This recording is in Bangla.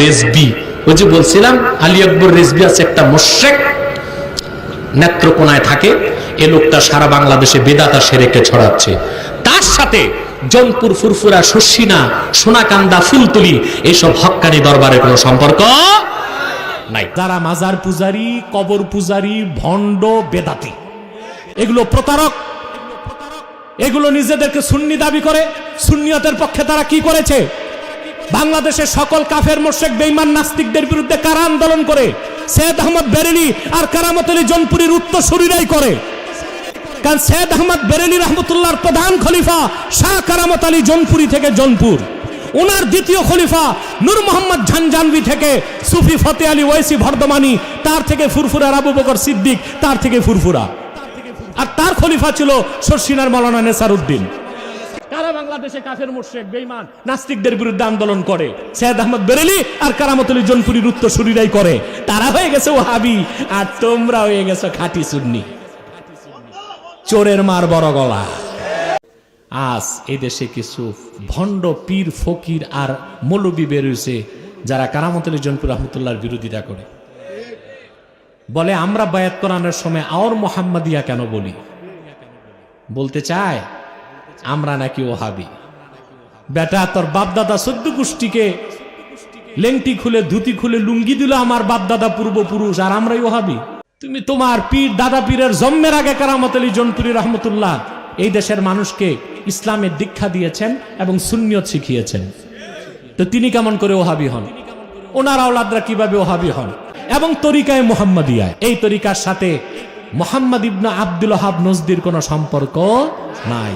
রেজবি, ওই যে বলছিলাম আলী আকবর রেজবি আছে একটা মুশরিক, নেত্রকোনায় থাকে। এ লোকটা সারা বাংলাদেশে বেদাত আর শিরকে ছড়াচ্ছে। তার সাথে জনপুর, ফুরফুরা, শর্ষিনা, সোনাকান্দা, ফুলতুলি এইসব হক্কানি দরবারের কোনো সম্পর্ক নাই। যারা মাজার পূজারী, কবর পূজারী, ভণ্ড, বেদাতি, এগুলো প্রতারক, এগুলো নিজেদেরকে সুন্নি দাবি করে। সুন্নিয়তের পক্ষে তারা কি করেছে? বাংলাদেশের সকল কাফের মুশরিক বেঈমান নাস্তিকদের বিরুদ্ধে কারা আন্দোলন করে? সৈয়দ আহমদ বেরেলী আর কারামত আলী জৌনপুরীর উত্তরসূরিরাই করে। কারণ সৈয়দ আহমদ বেরেলী রহমতুল্লাহর প্রধান খলিফা শাহ কারামত আলী জৌনপুরী থেকে জৌনপুর, ওনার দ্বিতীয় খলিফা নূর মোহাম্মদ ঝানজানভি থেকে সুফি ফতে আলী ওয়াইসি বর্ধমানী, তার থেকে ফুরফুরার আবু বকর সিদ্দিক, তার থেকে ফুরফুরা, আর তার খলিফা ছিল শর্ষিনার মাওলানা নেসারউদ্দিন। কারা বাংলাদেশে কাফের মুশরিক বেঈমান নাস্তিকদের বিরুদ্ধে আন্দোলন করে? সৈয়দ আহমদ বেরেলী আর কারামত আলী জৌনপুরীর উত্তরসূরিরাই করে। তারা হয়ে গেছে ওহাবি, আর তোমরা হয়ে গেছো খাঁটি সুন্নি। চোরের মার বড় গলা। আজ এই দেশে কিছু ভণ্ড পীর, ফকির আর মৌলবি বেরোইছে যারা কারামত আলী জৌনপুর রহমতুল্লাহর বিরোধিতা করে। বলে আমরা বায়াত কোরআনের সময় আওর মোহাম্মদিয়া কেন বলি? বলতে চায় আমরা নাকি ওহাবি। বেটা, তোর বাপদাদা 14 গোষ্ঠীকে লেংটি খুলে, ধুতি খুলে, লুঙ্গি দিল আমার বাপদাদা পূর্বপুরুষ, আর আমরাই ওহাবি? তুমি তোমার পীর, দাদা পীরের জন্মের আগে কারামত আলী জৌনপুরী রহমতুল্লাহ এই দেশের মানুষকে ইসলামের দীক্ষা দিয়েছেন এবং সুন্নিয়ত শিখিয়েছেন। তো তিনি কেমন করে ওহাবি হন? ওনার আওলাদরা কিভাবে ওহাবি হন? এবং তরিকায় মুহাম্মাদিয়া, এই তরিকার সাথে মুহাম্মদ ইবনে আব্দুল ওহাব নজদির কোনো সম্পর্ক নাই।